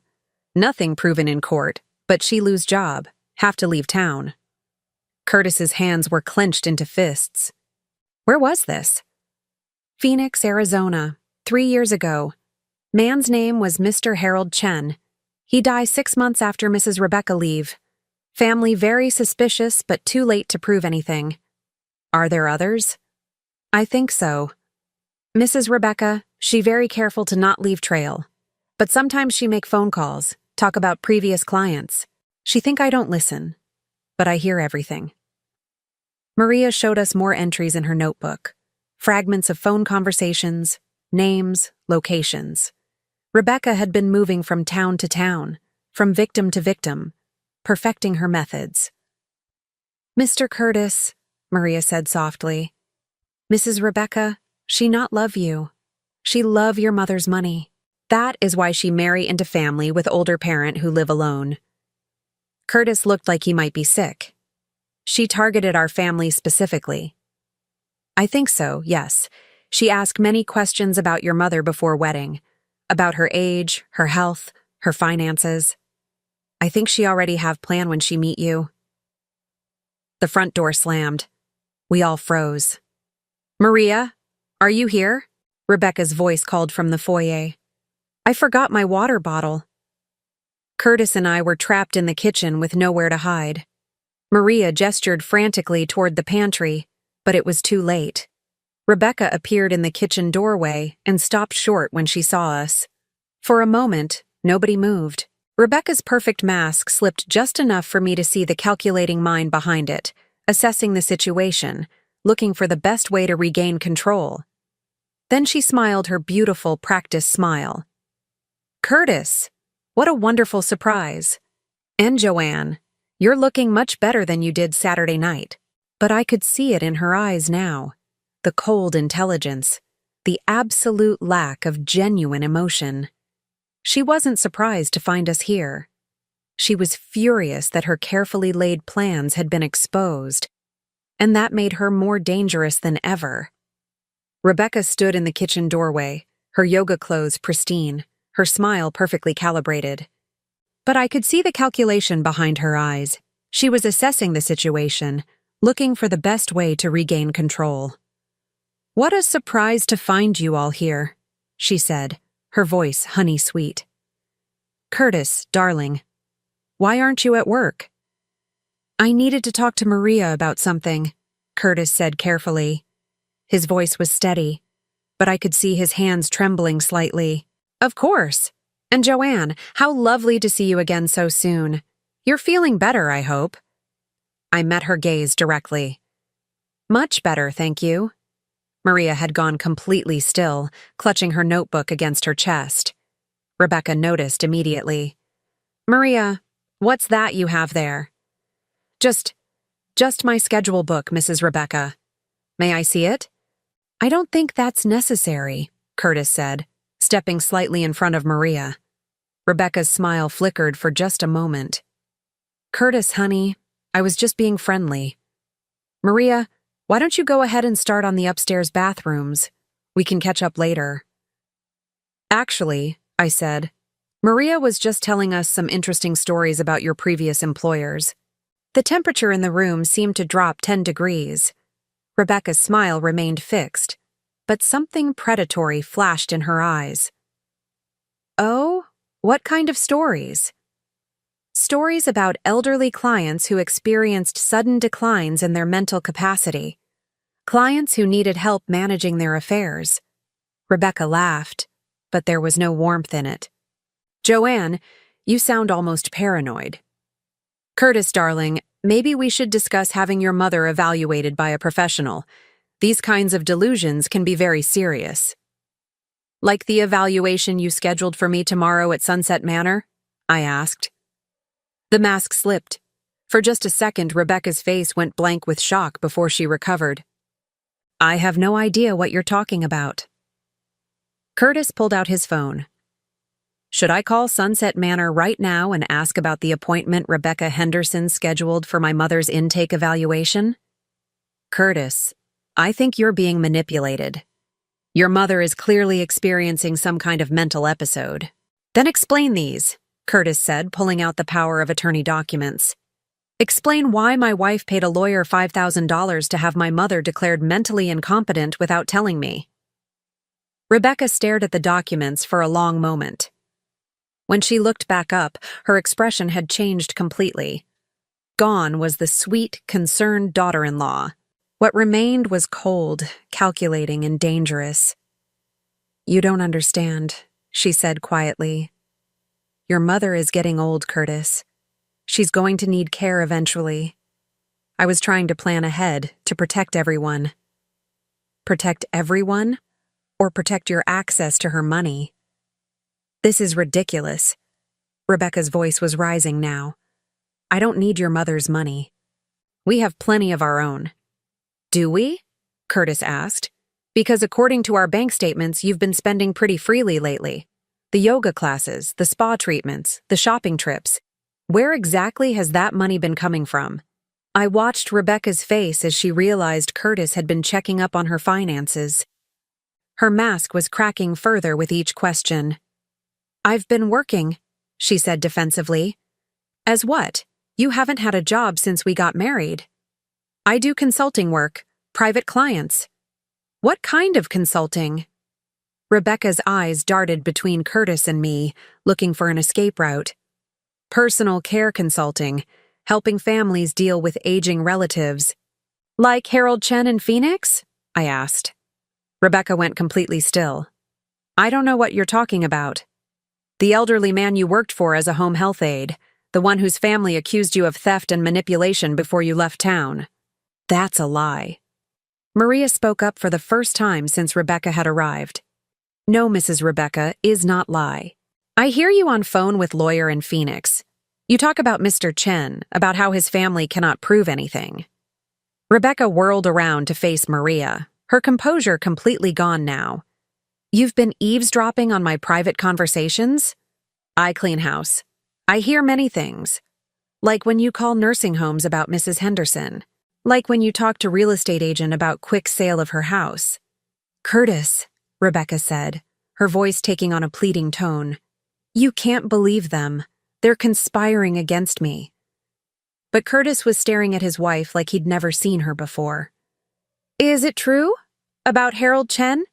Nothing proven in court, but she lose job, have to leave town. Curtis's hands were clenched into fists. Where was this? Phoenix, Arizona, 3 years ago. Man's name was Mr. Harold Chen. He died 6 months after Mrs. Rebecca leave. Family very suspicious, but too late to prove anything. Are there others? I think so. Mrs. Rebecca, she very careful to not leave trail. But sometimes she make phone calls, talk about previous clients. She think I don't listen. But I hear everything. Maria showed us more entries in her notebook. Fragments of phone conversations, names, locations. Rebecca had been moving from town to town, from victim to victim, perfecting her methods. Mr. Curtis, Maria said softly. Mrs. Rebecca, she not love you. She love your mother's money. That is why she marry into family with older parent who live alone. Curtis looked like he might be sick. She targeted our family specifically. I think so, yes. She asked many questions about your mother before wedding, about her age, her health, her finances. I think she already have plan when she meet you. The front door slammed. We all froze. Maria, are you here? Rebecca's voice called from the foyer. I forgot my water bottle. Curtis and I were trapped in the kitchen with nowhere to hide. Maria gestured frantically toward the pantry, but it was too late. Rebecca appeared in the kitchen doorway and stopped short when she saw us. For a moment, nobody moved. Rebecca's perfect mask slipped just enough for me to see the calculating mind behind it, assessing the situation, looking for the best way to regain control. Then she smiled her beautiful practice smile. Curtis, what a wonderful surprise. And Joanne, you're looking much better than you did Saturday night. But I could see it in her eyes now. The cold intelligence, the absolute lack of genuine emotion. She wasn't surprised to find us here. She was furious that her carefully laid plans had been exposed, and that made her more dangerous than ever. Rebecca stood in the kitchen doorway, her yoga clothes pristine, her smile perfectly calibrated. But I could see the calculation behind her eyes. She was assessing the situation, looking for the best way to regain control. What a surprise to find you all here, she said, her voice honey-sweet. Curtis, darling, why aren't you at work? I needed to talk to Maria about something, Curtis said carefully. His voice was steady, but I could see his hands trembling slightly. Of course. And Joanne, how lovely to see you again so soon. You're feeling better, I hope. I met her gaze directly. Much better, thank you. Maria had gone completely still, clutching her notebook against her chest. Rebecca noticed immediately. "Maria, what's that you have there?" Just my schedule book, Mrs. Rebecca. May I see it?" "I don't think that's necessary," Curtis said, stepping slightly in front of Maria. Rebecca's smile flickered for just a moment. "Curtis, honey, I was just being friendly. Maria, why don't you go ahead and start on the upstairs bathrooms? We can catch up later." "Actually," I said, "Maria was just telling us some interesting stories about your previous employers." The temperature in the room seemed to drop 10 degrees. Rebecca's smile remained fixed, but something predatory flashed in her eyes. "Oh, what kind of stories?" "Stories about elderly clients who experienced sudden declines in their mental capacity. Clients who needed help managing their affairs." Rebecca laughed, but there was no warmth in it. "Joanne, you sound almost paranoid." "Curtis, darling, maybe we should discuss having your mother evaluated by a professional. These kinds of delusions can be very serious." "Like the evaluation you scheduled for me tomorrow at Sunset Manor?" I asked. The mask slipped. For just a second, Rebecca's face went blank with shock before she recovered. "I have no idea what you're talking about." Curtis pulled out his phone. "Should I call Sunset Manor right now and ask about the appointment Rebecca Henderson scheduled for my mother's intake evaluation?" "Curtis, I think you're being manipulated. Your mother is clearly experiencing some kind of mental episode." "Then explain these," Curtis said, pulling out the power of attorney documents. "Explain why my wife paid a lawyer $5,000 to have my mother declared mentally incompetent without telling me." Rebecca stared at the documents for a long moment. When she looked back up, her expression had changed completely. Gone was the sweet, concerned daughter-in-law. What remained was cold, calculating, and dangerous. "You don't understand," she said quietly. "Your mother is getting old, Curtis. She's going to need care eventually. I was trying to plan ahead to protect everyone." "Protect everyone? Or protect your access to her money?" "This is ridiculous." Rebecca's voice was rising now. "I don't need your mother's money. We have plenty of our own." "Do we?" Curtis asked. "Because according to our bank statements, you've been spending pretty freely lately. The yoga classes, the spa treatments, the shopping trips. Where exactly has that money been coming from?" I watched Rebecca's face as she realized Curtis had been checking up on her finances. Her mask was cracking further with each question. "I've been working," she said defensively. "As what? You haven't had a job since we got married." "I do consulting work, private clients." "What kind of consulting?" Rebecca's eyes darted between Curtis and me, looking for an escape route. "Personal care consulting, helping families deal with aging relatives." "Like Harold Chen in Phoenix?" I asked. Rebecca went completely still. "I don't know what you're talking about." "The elderly man you worked for as a home health aide, the one whose family accused you of theft and manipulation before you left town." "That's a lie." Maria spoke up for the first time since Rebecca had arrived. "No, Mrs. Rebecca, is not lie. I hear you on phone with lawyer in Phoenix. You talk about Mr. Chen, about how his family cannot prove anything." Rebecca whirled around to face Maria, her composure completely gone now. "You've been eavesdropping on my private conversations?" "I clean house. I hear many things. Like when you call nursing homes about Mrs. Henderson. Like when you talk to real estate agent about quick sale of her house." "Curtis," Rebecca said, her voice taking on a pleading tone, "you can't believe them. They're conspiring against me." But Curtis was staring at his wife like he'd never seen her before. "Is it true? About Harold Chen?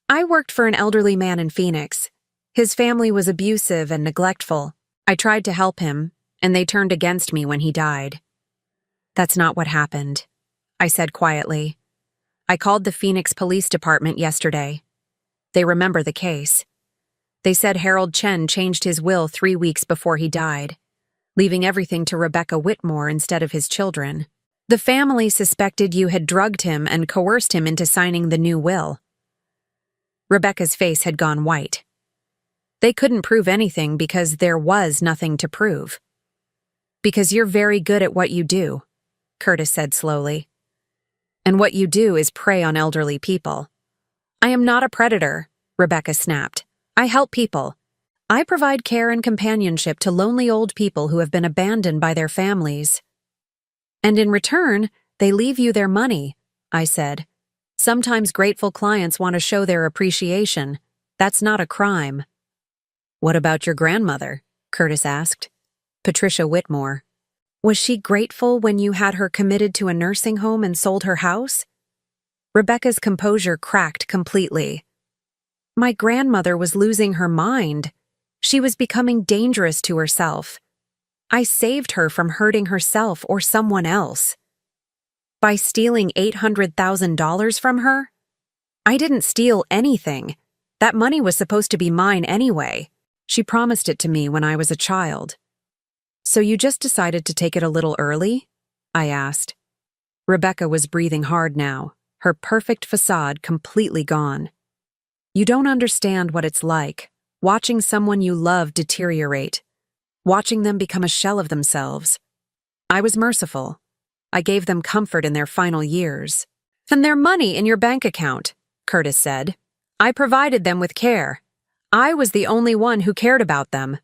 I worked for an elderly man in Phoenix. His family was abusive and neglectful. I tried to help him, and they turned against me when he died." "That's not what happened," I said quietly. "I called the Phoenix Police Department yesterday. They remember the case. They said Harold Chen changed his will 3 weeks before he died, leaving everything to Rebecca Whitmore instead of his children. The family suspected you had drugged him and coerced him into signing the new will." Rebecca's face had gone white. They couldn't prove anything because there was nothing to prove. Because you're very good at what you do, Curtis said slowly. And what you do is prey on elderly people. I am not a predator, Rebecca snapped. I help people. I provide care and companionship to lonely old people who have been abandoned by their families. And in return, they leave you their money, I said. Sometimes grateful clients want to show their appreciation. That's not a crime. What about your grandmother? Curtis asked. Patricia Whitmore. Was she grateful when you had her committed to a nursing home and sold her house? Rebecca's composure cracked completely. My grandmother was losing her mind. She was becoming dangerous to herself. I saved her from hurting herself or someone else. By stealing $800,000 from her? I didn't steal anything. That money was supposed to be mine anyway. She promised it to me when I was a child. So you just decided to take it a little early? I asked. Rebecca was breathing hard now, her perfect facade completely gone. You don't understand what it's like, watching someone you love deteriorate, watching them become a shell of themselves. I was merciful. I gave them comfort in their final years. And their money in your bank account, Curtis said. I provided them with care. I was the only one who cared about them.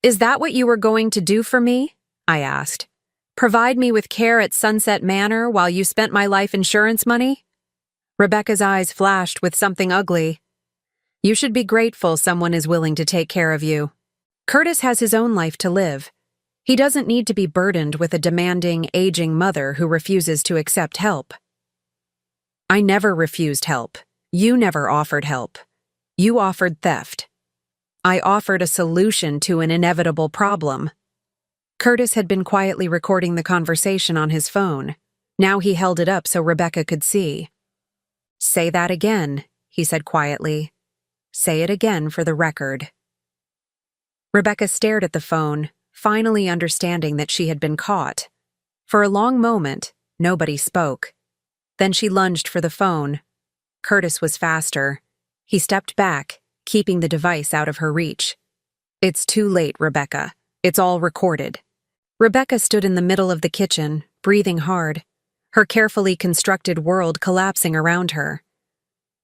Is that what you were going to do for me? I asked. Provide me with care at Sunset Manor while you spent my life insurance money? Rebecca's eyes flashed with something ugly. You should be grateful someone is willing to take care of you. Curtis has his own life to live. He doesn't need to be burdened with a demanding, aging mother who refuses to accept help. I never refused help. You never offered help. You offered theft. I offered a solution to an inevitable problem. Curtis had been quietly recording the conversation on his phone. Now he held it up so Rebecca could see. Say that again, he said quietly. Say it again for the record. Rebecca stared at the phone, finally understanding that she had been caught. For a long moment, nobody spoke. Then she lunged for the phone. Curtis was faster. He stepped back, keeping the device out of her reach. It's too late, Rebecca. It's all recorded. Rebecca stood in the middle of the kitchen, breathing hard, her carefully constructed world collapsing around her.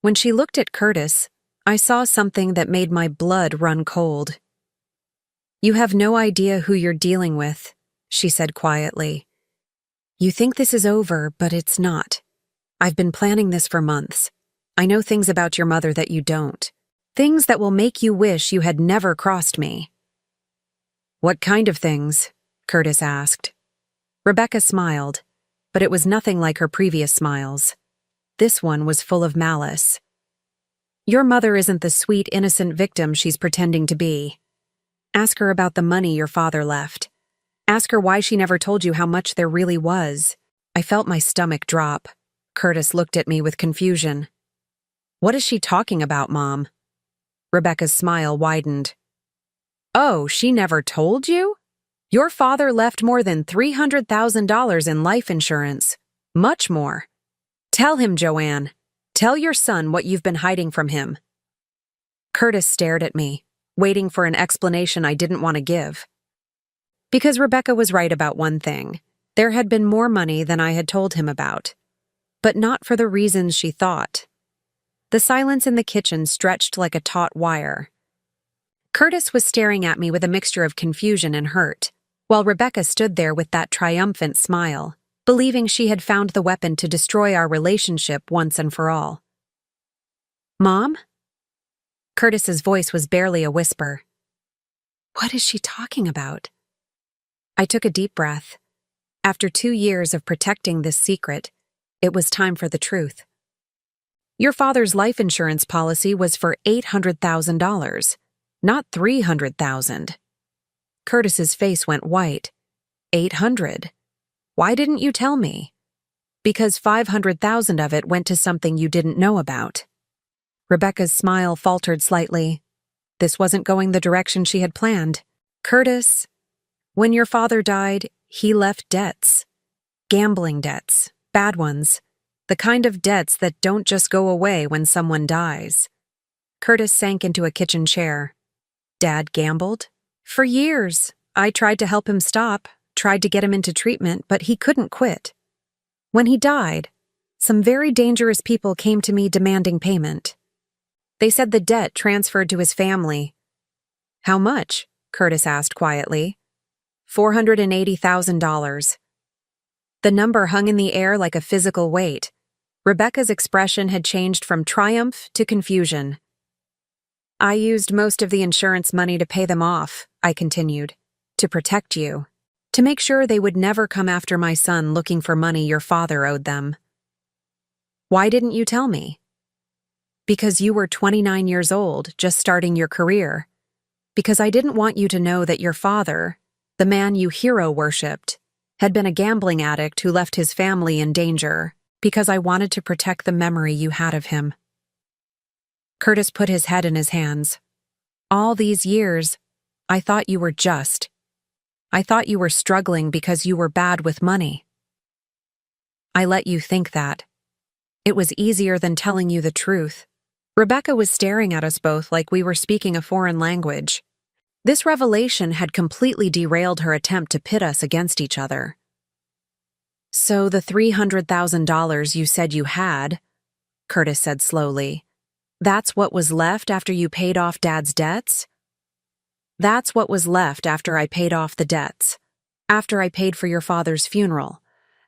When she looked at Curtis, I saw something that made my blood run cold. You have no idea who you're dealing with, she said quietly. You think this is over, but it's not. I've been planning this for months. I know things about your mother that you don't. Things that will make you wish you had never crossed me. What kind of things? Curtis asked. Rebecca smiled, but it was nothing like her previous smiles. This one was full of malice. Your mother isn't the sweet, innocent victim she's pretending to be. Ask her about the money your father left. Ask her why she never told you how much there really was. I felt my stomach drop. Curtis looked at me with confusion. What is she talking about, Mom? Rebecca's smile widened. Oh, she never told you? Your father left more than $300,000 in life insurance. Much more. Tell him, Joanne. Tell your son what you've been hiding from him. Curtis stared at me, waiting for an explanation I didn't want to give. Because Rebecca was right about one thing. There had been more money than I had told him about. But not for the reasons she thought. The silence in the kitchen stretched like a taut wire. Curtis was staring at me with a mixture of confusion and hurt, while Rebecca stood there with that triumphant smile, believing she had found the weapon to destroy our relationship once and for all. Mom? Curtis's voice was barely a whisper. What is she talking about? I took a deep breath. After 2 years of protecting this secret, it was time for the truth. Your father's life insurance policy was for $800,000, not $300,000. Curtis's face went white. 800. Why didn't you tell me? Because 500,000 of it went to something you didn't know about. Rebecca's smile faltered slightly. This wasn't going the direction she had planned. Curtis, when your father died, he left debts. Gambling debts, bad ones. The kind of debts that don't just go away when someone dies. Curtis sank into a kitchen chair. Dad gambled? For years, I tried to help him stop, tried to get him into treatment, but he couldn't quit. When he died, some very dangerous people came to me demanding payment. They said the debt transferred to his family. How much? Curtis asked quietly. $480,000. The number hung in the air like a physical weight. Rebecca's expression had changed from triumph to confusion. I used most of the insurance money to pay them off, I continued, to protect you, to make sure they would never come after my son looking for money your father owed them. Why didn't you tell me? Because you were 29 years old, just starting your career. Because I didn't want you to know that your father, the man you hero-worshipped, had been a gambling addict who left his family in danger. Because I wanted to protect the memory you had of him. Curtis put his head in his hands. All these years, I thought you were just. I thought you were struggling because you were bad with money. I let you think that. It was easier than telling you the truth. Rebecca was staring at us both like we were speaking a foreign language. This revelation had completely derailed her attempt to pit us against each other. So the $300,000 you said you had, Curtis said slowly, that's what was left after you paid off Dad's debts? That's what was left after I paid off the debts, after I paid for your father's funeral,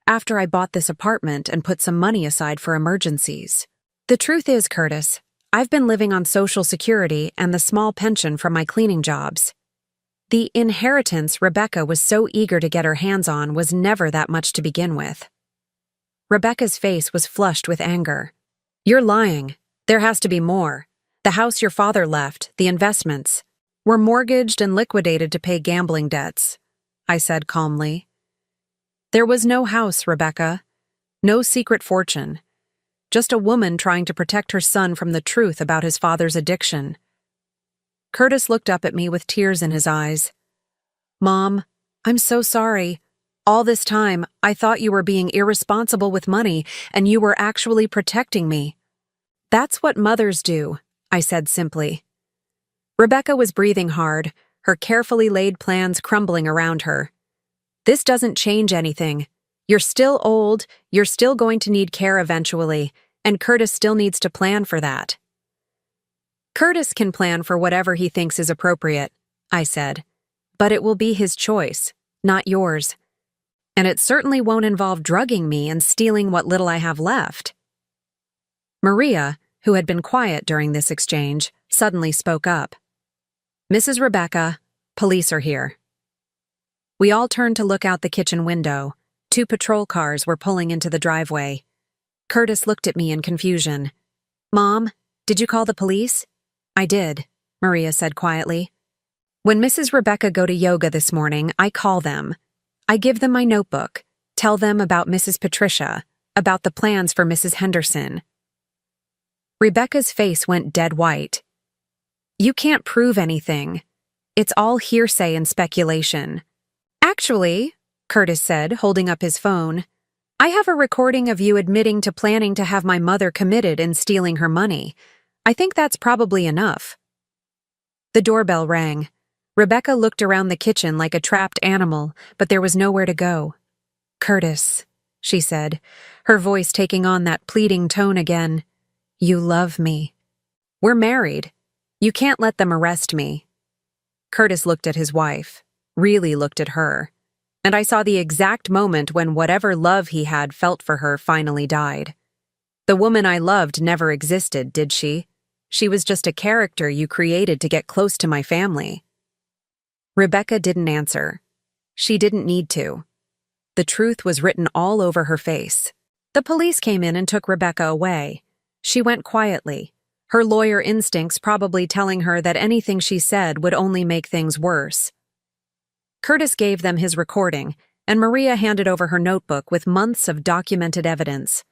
after I bought this apartment and put some money aside for emergencies. The truth is, Curtis, I've been living on Social Security and the small pension from my cleaning jobs. The inheritance Rebecca was so eager to get her hands on was never that much to begin with. Rebecca's face was flushed with anger. You're lying. There has to be more. The house your father left, the investments, were mortgaged and liquidated to pay gambling debts, I said calmly. There was no house, Rebecca. No secret fortune. Just a woman trying to protect her son from the truth about his father's addiction. Curtis looked up at me with tears in his eyes. Mom, I'm so sorry. All this time, I thought you were being irresponsible with money, and you were actually protecting me. That's what mothers do, I said simply. Rebecca was breathing hard, her carefully laid plans crumbling around her. This doesn't change anything. You're still old, you're still going to need care eventually, and Curtis still needs to plan for that. Curtis can plan for whatever he thinks is appropriate, I said, but it will be his choice, not yours. And it certainly won't involve drugging me and stealing what little I have left. Maria, who had been quiet during this exchange, suddenly spoke up. Mrs. Rebecca, police are here. We all turned to look out the kitchen window. 2 patrol cars were pulling into the driveway. Curtis looked at me in confusion. Mom, did you call the police? I did, Maria said quietly. When Mrs. Rebecca go to yoga this morning, I call them. I give them my notebook, tell them about Mrs. Patricia, about the plans for Mrs. Henderson. Rebecca's face went dead white. You can't prove anything. It's all hearsay and speculation. Actually, Curtis said, holding up his phone, I have a recording of you admitting to planning to have my mother committed and stealing her money. I think that's probably enough. The doorbell rang. Rebecca looked around the kitchen like a trapped animal, but there was nowhere to go. Curtis, she said, her voice taking on that pleading tone again. You love me. We're married. You can't let them arrest me. Curtis looked at his wife, really looked at her, and I saw the exact moment when whatever love he had felt for her finally died. The woman I loved never existed, did she? She was just a character you created to get close to my family. Rebecca didn't answer. She didn't need to. The truth was written all over her face. The police came in and took Rebecca away. She went quietly, her lawyer instincts probably telling her that anything she said would only make things worse. Curtis gave them his recording, and Maria handed over her notebook with months of documented evidence.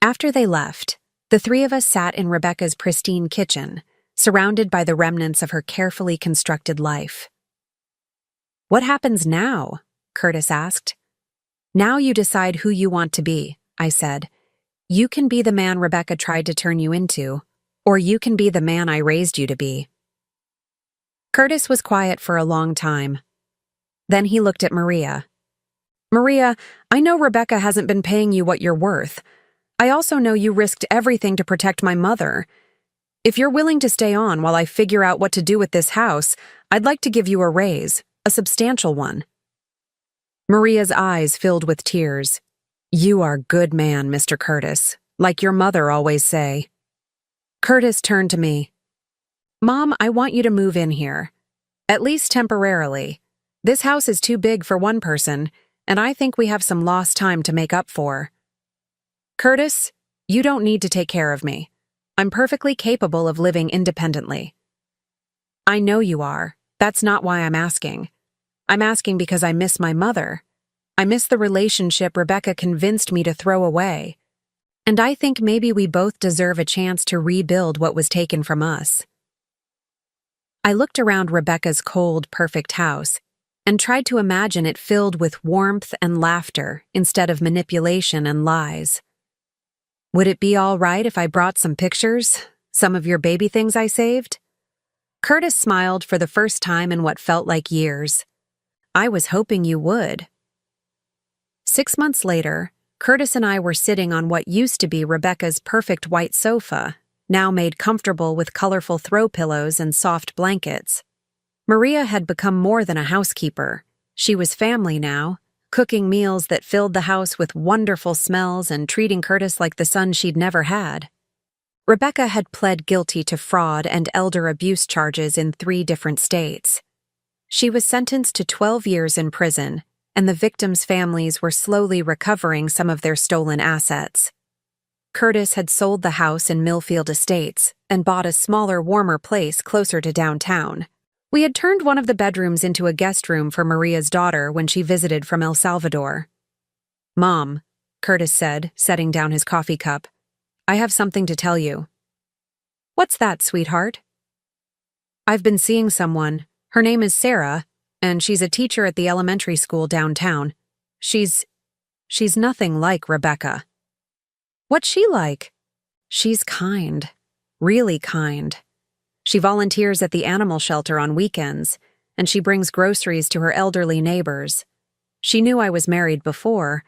After they left, the 3 of us sat in Rebecca's pristine kitchen, surrounded by the remnants of her carefully constructed life. What happens now? Curtis asked. Now you decide who you want to be, I said. You can be the man Rebecca tried to turn you into, or you can be the man I raised you to be. Curtis was quiet for a long time. Then he looked at Maria. Maria, I know Rebecca hasn't been paying you what you're worth. I also know you risked everything to protect my mother. If you're willing to stay on while I figure out what to do with this house, I'd like to give you a raise, a substantial one. Maria's eyes filled with tears. You are a good man, Mr. Curtis, like your mother always say. Curtis turned to me. Mom, I want you to move in here. At least temporarily. This house is too big for one person, and I think we have some lost time to make up for. Curtis, you don't need to take care of me. I'm perfectly capable of living independently. I know you are. That's not why I'm asking. I'm asking because I miss my mother. I miss the relationship Rebecca convinced me to throw away. And I think maybe we both deserve a chance to rebuild what was taken from us. I looked around Rebecca's cold, perfect house and tried to imagine it filled with warmth and laughter instead of manipulation and lies. Would it be all right if I brought some pictures, some of your baby things I saved? Curtis smiled for the first time in what felt like years. I was hoping you would. 6 months later, Curtis and I were sitting on what used to be Rebecca's perfect white sofa, now made comfortable with colorful throw pillows and soft blankets. Maria had become more than a housekeeper. She was family now, cooking meals that filled the house with wonderful smells and treating Curtis like the son she'd never had. Rebecca had pled guilty to fraud and elder abuse charges in 3 different states. She was sentenced to 12 years in prison, and the victims' families were slowly recovering some of their stolen assets. Curtis had sold the house in Millfield Estates and bought a smaller, warmer place closer to downtown. We had turned one of the bedrooms into a guest room for Maria's daughter when she visited from El Salvador. Mom, Curtis said, setting down his coffee cup, I have something to tell you. What's that, sweetheart? I've been seeing someone. Her name is Sarah, and she's a teacher at the elementary school downtown. She's nothing like Rebecca. What's she like? She's kind. Really kind. She volunteers at the animal shelter on weekends, and she brings groceries to her elderly neighbors. She knew I was married before,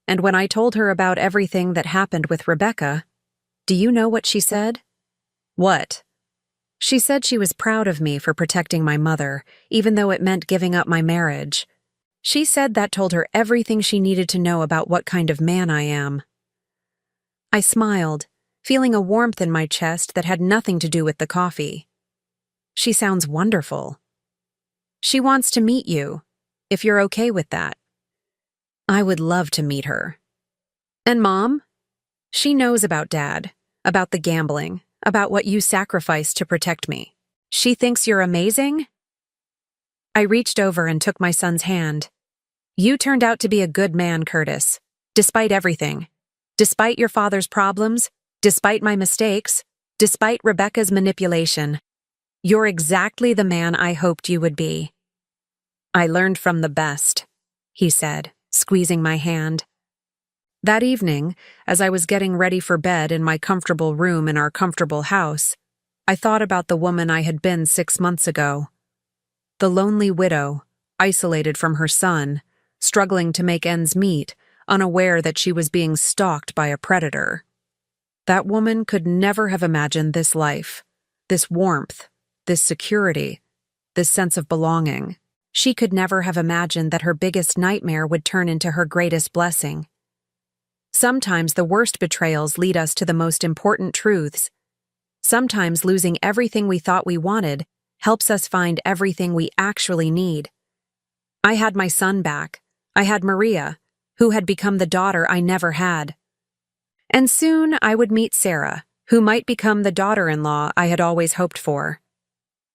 and when I told her about everything that happened with Rebecca, do you know what she said? What? She said she was proud of me for protecting my mother, even though it meant giving up my marriage. She said that told her everything she needed to know about what kind of man I am. I smiled, feeling a warmth in my chest that had nothing to do with the coffee. She sounds wonderful. She wants to meet you, if you're okay with that. I would love to meet her. And Mom? She knows about Dad, about the gambling, about what you sacrificed to protect me. She thinks you're amazing? I reached over and took my son's hand. You turned out to be a good man, Curtis, despite everything. Despite your father's problems, despite my mistakes, despite Rebecca's manipulation. You're exactly the man I hoped you would be. I learned from the best, he said, squeezing my hand. That evening, as I was getting ready for bed in my comfortable room in our comfortable house, I thought about the woman I had been 6 months ago. The lonely widow, isolated from her son, struggling to make ends meet, unaware that she was being stalked by a predator. That woman could never have imagined this life, this warmth, this security, this sense of belonging. She could never have imagined that her biggest nightmare would turn into her greatest blessing. Sometimes the worst betrayals lead us to the most important truths. Sometimes losing everything we thought we wanted helps us find everything we actually need. I had my son back. I had Maria, who had become the daughter I never had. And soon I would meet Sarah, who might become the daughter-in-law I had always hoped for.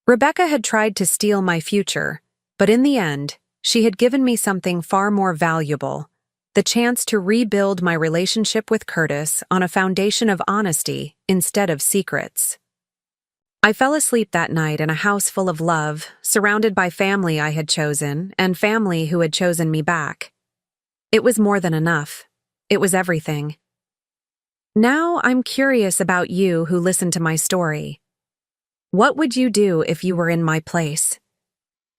Rebecca had tried to steal my future, but in the end, she had given me something far more valuable, the chance to rebuild my relationship with Curtis on a foundation of honesty instead of secrets. I fell asleep that night in a house full of love, surrounded by family I had chosen and family who had chosen me back. It was more than enough. It was everything. Now I'm curious about you who listened to my story. What would you do if you were in my place?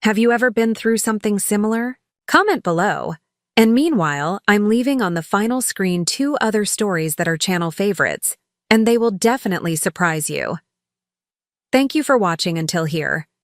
Have you ever been through something similar? Comment below. And meanwhile, I'm leaving on the final screen 2 other stories that are channel favorites, and they will definitely surprise you. Thank you for watching until here.